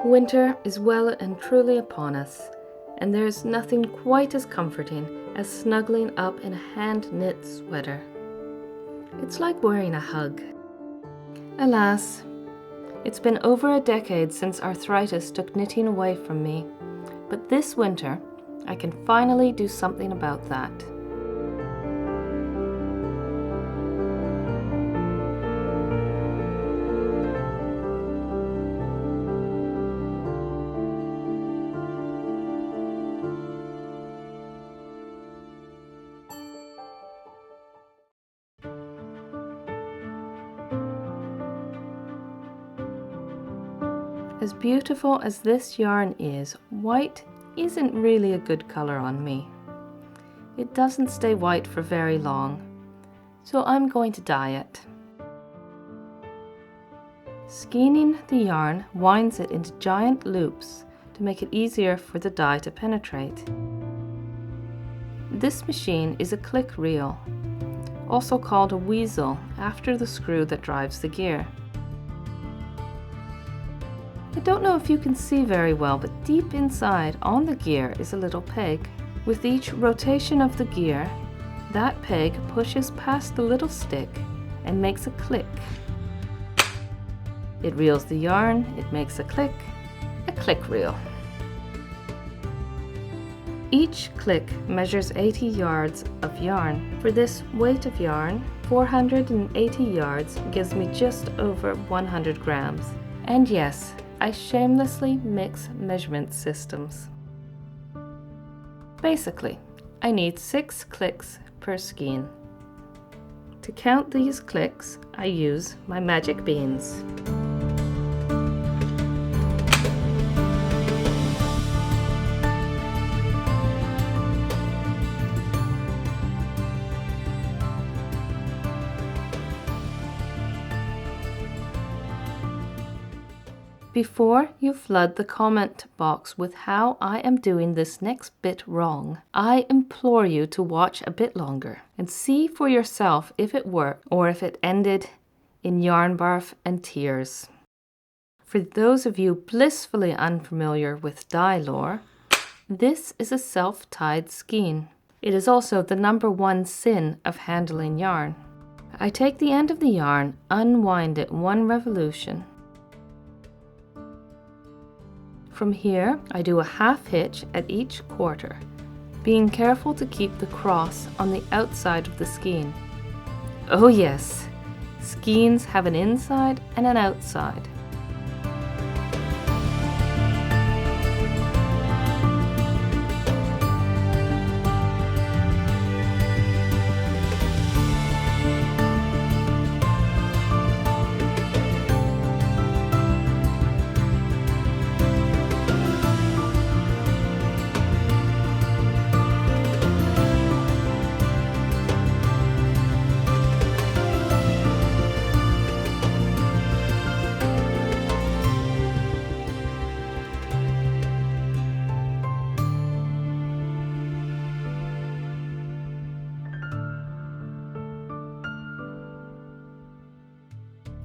Winter is well and truly upon us, and there is nothing quite as comforting as snuggling up in a hand-knit sweater. It's like wearing a hug. Alas, it's been over a decade since arthritis took knitting away from me, but this winter I can finally do something about that. As beautiful as this yarn is, white isn't really a good color on me. It doesn't stay white for very long, so I'm going to dye it. Skeining the yarn winds it into giant loops to make it easier for the dye to penetrate. This machine is a click reel, also called a weasel after the screw that drives the gear. I don't know if you can see very well, but deep inside on the gear is a little peg. With each rotation of the gear, that peg pushes past the little stick and makes a click. It reels the yarn, it makes a click reel. Each click measures 80 yards of yarn. For this weight of yarn, 480 yards gives me just over 100 grams. And yes, I shamelessly mix measurement systems. Basically, I need 6 clicks per skein. To count these clicks, I use my magic beans. Before you flood the comment box with how I am doing this next bit wrong, I implore you to watch a bit longer and see for yourself if it worked or if it ended in yarn barf and tears. For those of you blissfully unfamiliar with dye lore, this is a self-tied skein. It is also the #1 sin of handling yarn. I take the end of the yarn, unwind it 1 revolution. From here, I do a half hitch at each quarter, being careful to keep the cross on the outside of the skein. Oh yes, skeins have an inside and an outside.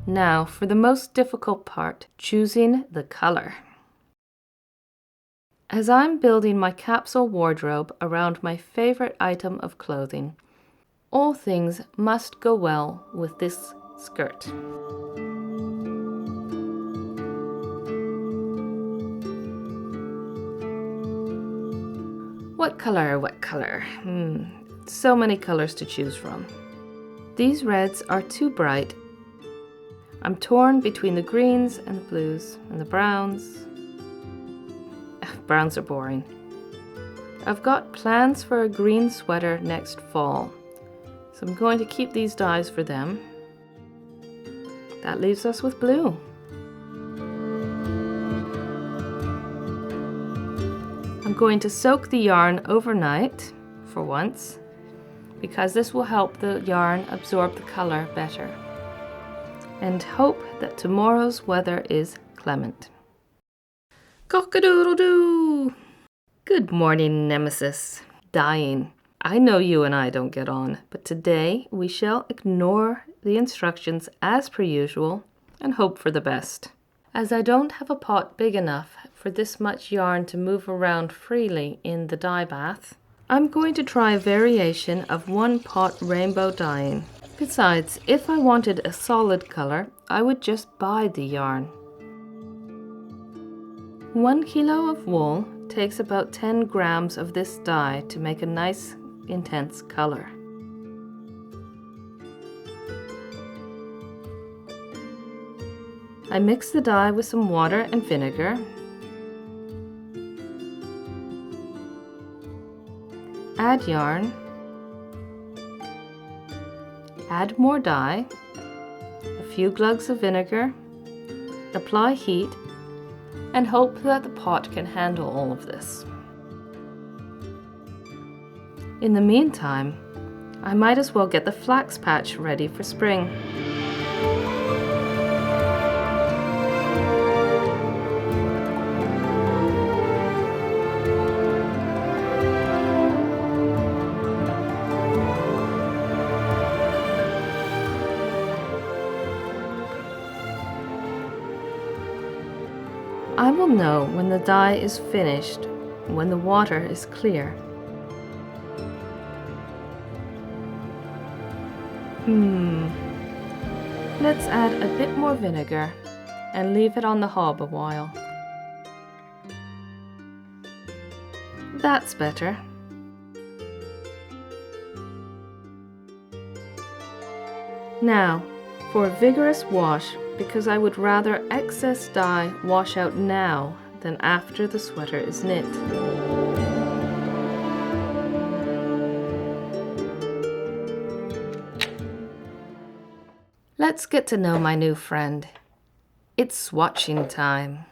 Now for the most difficult part, choosing the color. As I'm building my capsule wardrobe around my favorite item of clothing, all things must go well with this skirt. What color, what color? So many colors to choose from. These reds are too bright. I'm torn between the greens and the blues and the browns. Browns are boring. I've got plans for a green sweater next fall, so I'm going to keep these dyes for them. That leaves us with blue. I'm going to soak the yarn overnight for once, because this will help the yarn absorb the color better, and hope that tomorrow's weather is clement. Cock-a-doodle-doo! Good morning, Nemesis. Dyeing. I know you and I don't get on, but today we shall ignore the instructions as per usual and hope for the best. As I don't have a pot big enough for this much yarn to move around freely in the dye bath, I'm going to try a variation of one pot rainbow dyeing. Besides, if I wanted a solid color, I would just buy the yarn. 1 kilo of wool takes about 10 grams of this dye to make a nice intense color. I mix the dye with some water and vinegar. Add yarn. Add more dye. A few glugs of vinegar. Apply heat and hope that the pot can handle all of this. In the meantime, I might as well get the flax patch ready for spring. I will know when the dye is finished when the water is clear. Let's add a bit more vinegar and leave it on the hob a while. That's better. Now, for a vigorous wash, because I would rather excess dye wash out now than after the sweater is knit. Let's get to know my new friend. It's swatching time.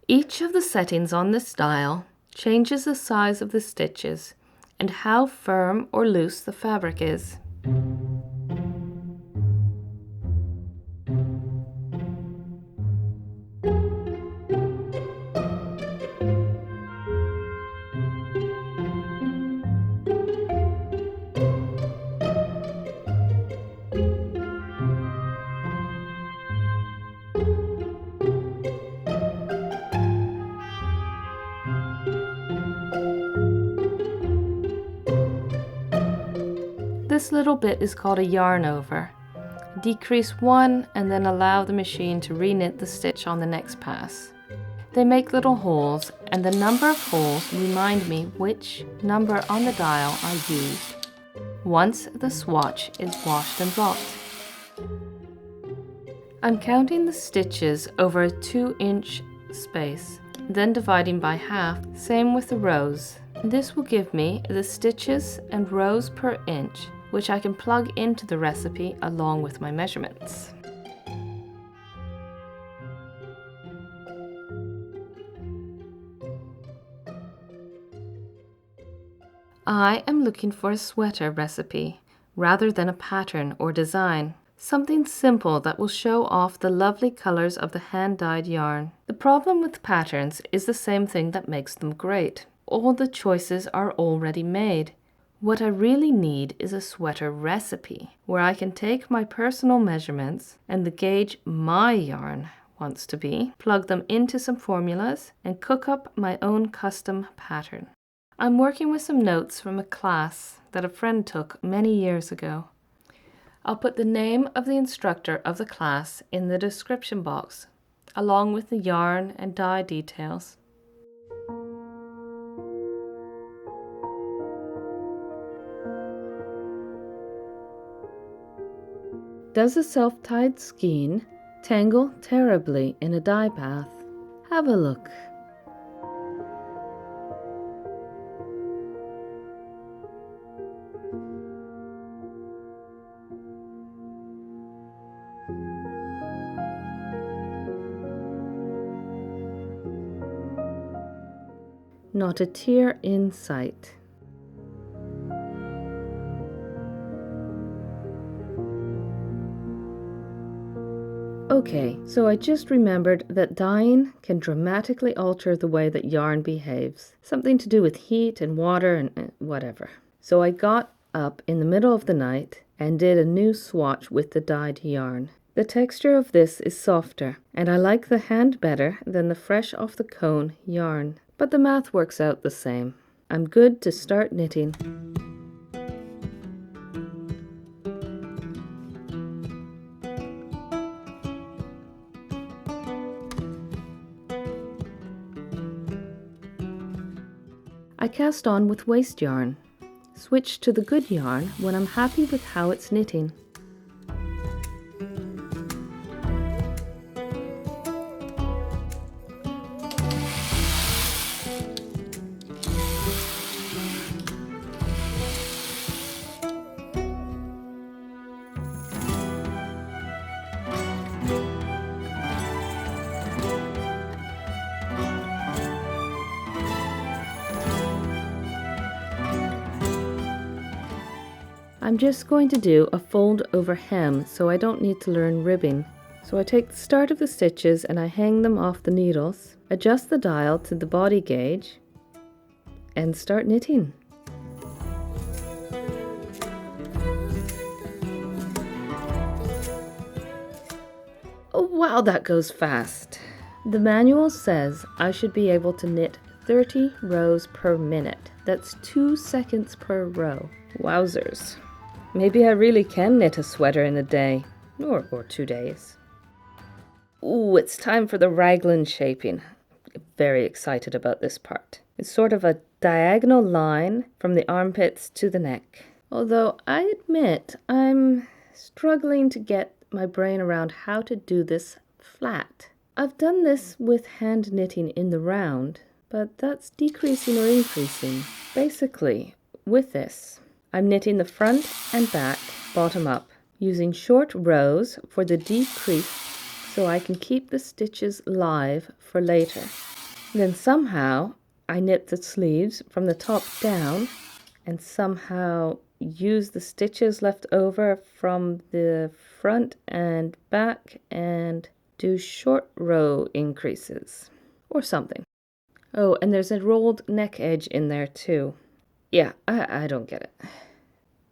Each of the settings on this dial changes the size of the stitches and how firm or loose the fabric is. This little bit is called a yarn over. Decrease one and then allow the machine to reknit the stitch on the next pass. They make little holes, and the number of holes remind me which number on the dial I used once the swatch is washed and blocked. I'm counting the stitches over a 2-inch space, then dividing by half, same with the rows. This will give me the stitches and rows per inch, which I can plug into the recipe along with my measurements. I am looking for a sweater recipe rather than a pattern or design. Something simple that will show off the lovely colors of the hand-dyed yarn. The problem with patterns is the same thing that makes them great. All the choices are already made. What I really need is a sweater recipe where I can take my personal measurements and the gauge my yarn wants to be, plug them into some formulas, and cook up my own custom pattern. I'm working with some notes from a class that a friend took many years ago. I'll put the name of the instructor of the class in the description box, along with the yarn and dye details. Does a self-tied skein tangle terribly in a dye bath? Have a look. Not a tear in sight. Okay, so I just remembered that dyeing can dramatically alter the way that yarn behaves. Something to do with heat and water and whatever. So I got up in the middle of the night and did a new swatch with the dyed yarn. The texture of this is softer, and I like the hand better than the fresh off the cone yarn, but the math works out the same. I'm good to start knitting. I cast on with waste yarn. Switch to the good yarn when I'm happy with how it's knitting. I'm just going to do a fold over hem so I don't need to learn ribbing. So I take the start of the stitches and I hang them off the needles, adjust the dial to the body gauge, and start knitting. Oh wow, that goes fast. The manual says I should be able to knit 30 rows per minute. That's 2 seconds per row. Wowzers. Maybe I really can knit a sweater in a day, or 2 days. Ooh, it's time for the raglan shaping. Very excited about this part. It's sort of a diagonal line from the armpits to the neck. Although I admit I'm struggling to get my brain around how to do this flat. I've done this with hand knitting in the round, but that's decreasing or increasing. Basically, with this, I'm knitting the front and back bottom up, using short rows for the deep crease so I can keep the stitches live for later. Then somehow I knit the sleeves from the top down and somehow use the stitches left over from the front and back and do short row increases or something. Oh, and there's a rolled neck edge in there too. Yeah, I don't get it.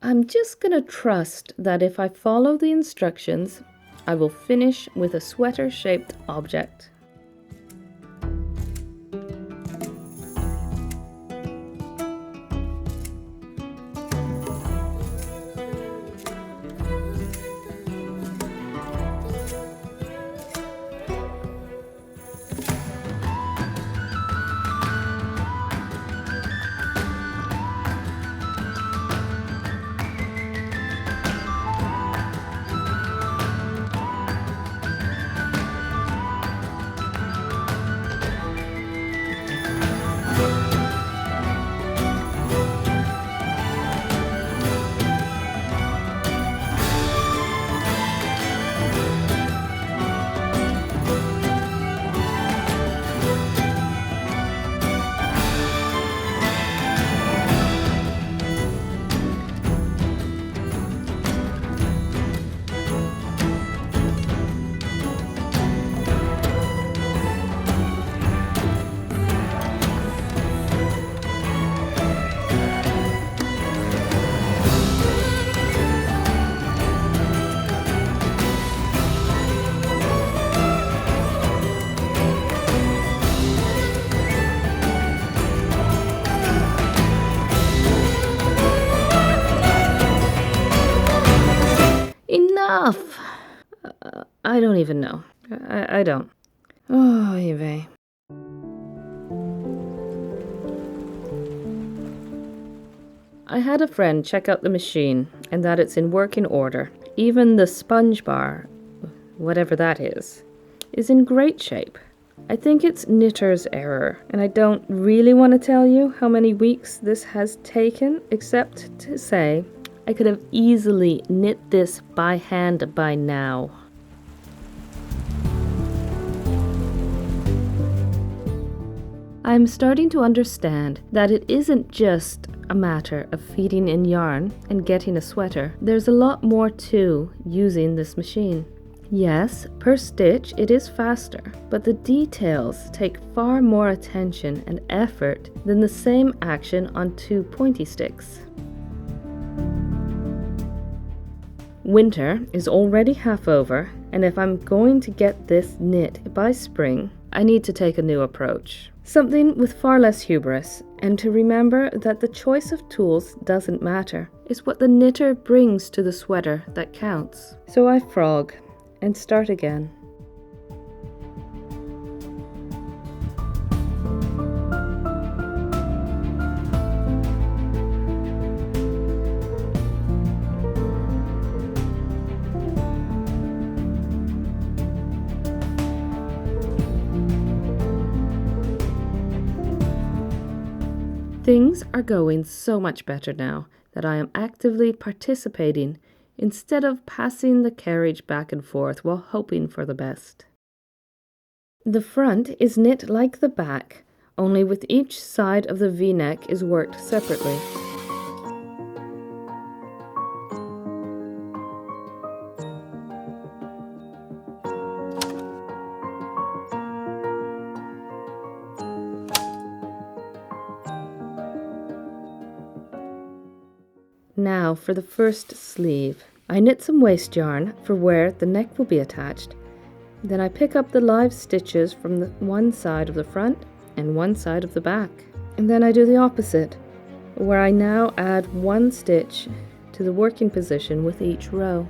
I'm just gonna trust that if I follow the instructions, I will finish with a sweater-shaped object. Enough! I don't even know. I don't. Oh, Eve. I had a friend check out the machine and that it's in working order. Even the sponge bar, whatever that is in great shape. I think it's knitter's error, and I don't really want to tell you how many weeks this has taken, except to say I could have easily knit this by hand by now. I'm starting to understand that it isn't just a matter of feeding in yarn and getting a sweater. There's a lot more to using this machine. Yes, per stitch it is faster, but the details take far more attention and effort than the same action on 2 pointy sticks. Winter is already half over, And if I'm going to get this knit by spring, I need to take a new approach. Something with far less hubris, and to remember that the choice of tools doesn't matter. It's what the knitter brings to the sweater that counts. So I frog and start again. Things are going so much better now that I am actively participating instead of passing the carriage back and forth while hoping for the best. The front is knit like the back, only with each side of the V-neck is worked separately. Now for the first sleeve. I knit some waste yarn for where the neck will be attached. Then I pick up the live stitches from the one side of the front and one side of the back. And then I do the opposite, where I now add one stitch to the working position with each row.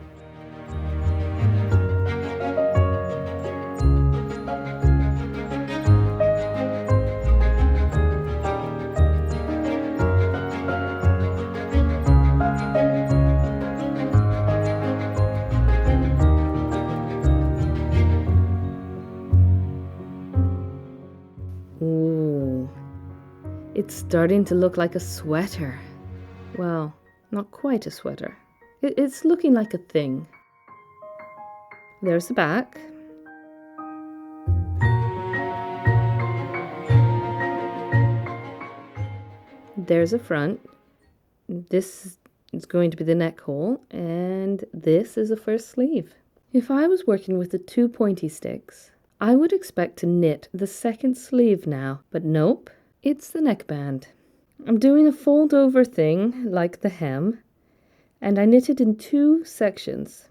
Ooh, it's starting to look like a sweater. Well, not quite a sweater. It's looking like a thing. There's the back. There's a front. This is going to be the neck hole, and this is the first sleeve. If I was working with the two pointy sticks, I would expect to knit the second sleeve now, but nope, it's the neckband. I'm doing a fold over thing like the hem, and I knit it in two sections,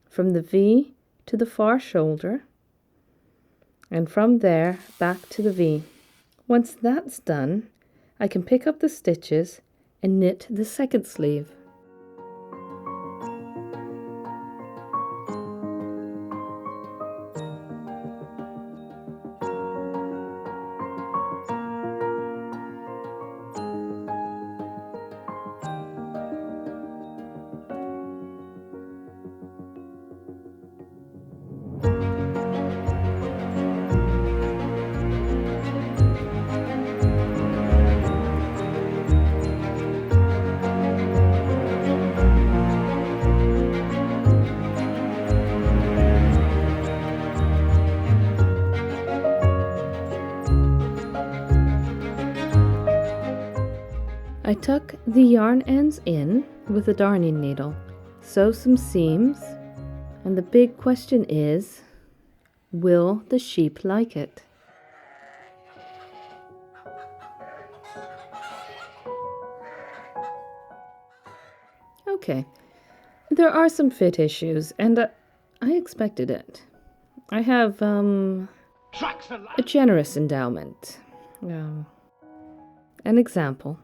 from the V to the far shoulder, and from there back to the V. Once that's done, I can pick up the stitches and knit the second sleeve. I tuck the yarn ends in with a darning needle, sew some seams, and the big question is, will the sheep like it? Okay, there are some fit issues, and I expected it. I have a generous endowment. An example.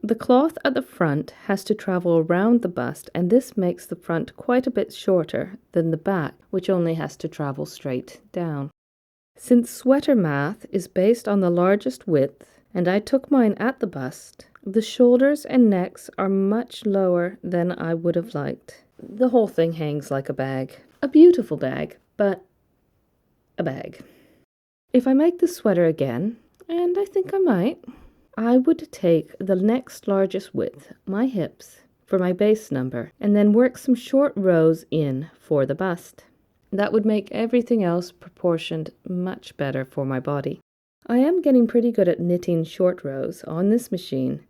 The cloth at the front has to travel around the bust, and this makes the front quite a bit shorter than the back, which only has to travel straight down. Since sweater math is based on the largest width, and I took mine at the bust, the shoulders and necks are much lower than I would have liked. The whole thing hangs like a bag. A beautiful bag, but a bag. If I make the sweater again, and I think I might, I would take the next largest width, my hips, for my base number, and then work some short rows in for the bust. That would make everything else proportioned much better for my body. I am getting pretty good at knitting short rows on this machine,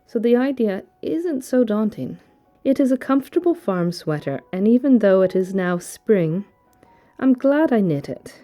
so the idea isn't so daunting. It is a comfortable farm sweater, and even though it is now spring, I'm glad I knit it.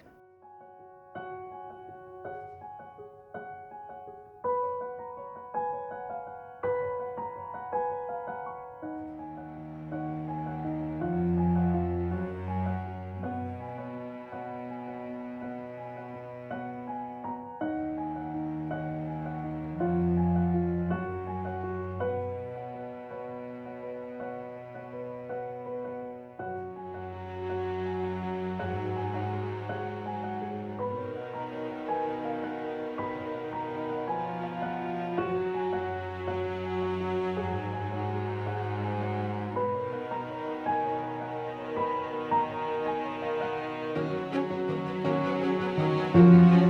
Bye.